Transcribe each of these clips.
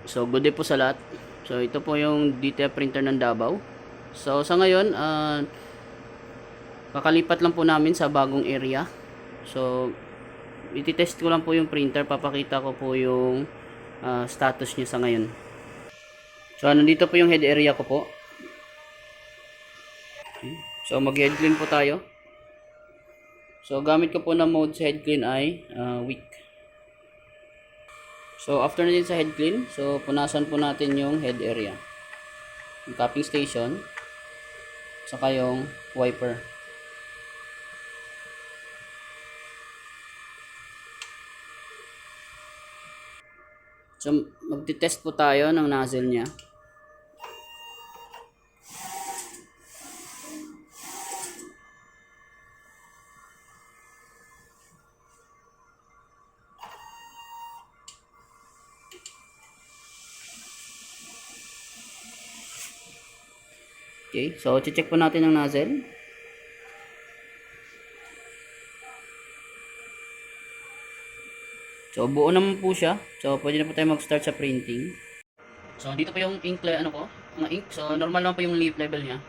So, good day po sa lahat. So, ito po yung DTF printer ng Davao. So, sa ngayon, kakalipat lang po namin sa bagong area. So, ititest ko lang po yung printer. Papakita ko po yung status niya sa ngayon. So, nandito po yung head area ko po. So, mag-head clean po tayo. So, gamit ko po na mode sa head clean ay weak. So, after natin sa head clean, so, punasan po natin yung head area. Yung cupping station, saka yung wiper. So, magti-test po tayo ng nozzle niya. Okay, so check po natin ang nozzle. So buo naman po siya. So pwede na po tayo mag-start sa printing. So dito po yung ink mga ink. So normal naman po yung level niya.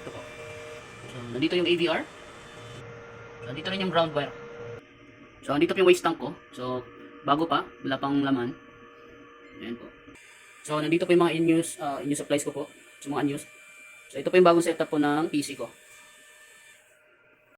Ito po. So nandito yung AVR. So nandito rin yung ground wire. So nandito po yung waste tank ko. So bago pa, wala pang laman. Ayan po. So nandito po yung mga in-use supplies ko po. So mga unused. So ito po yung bagong setup po ng PC ko.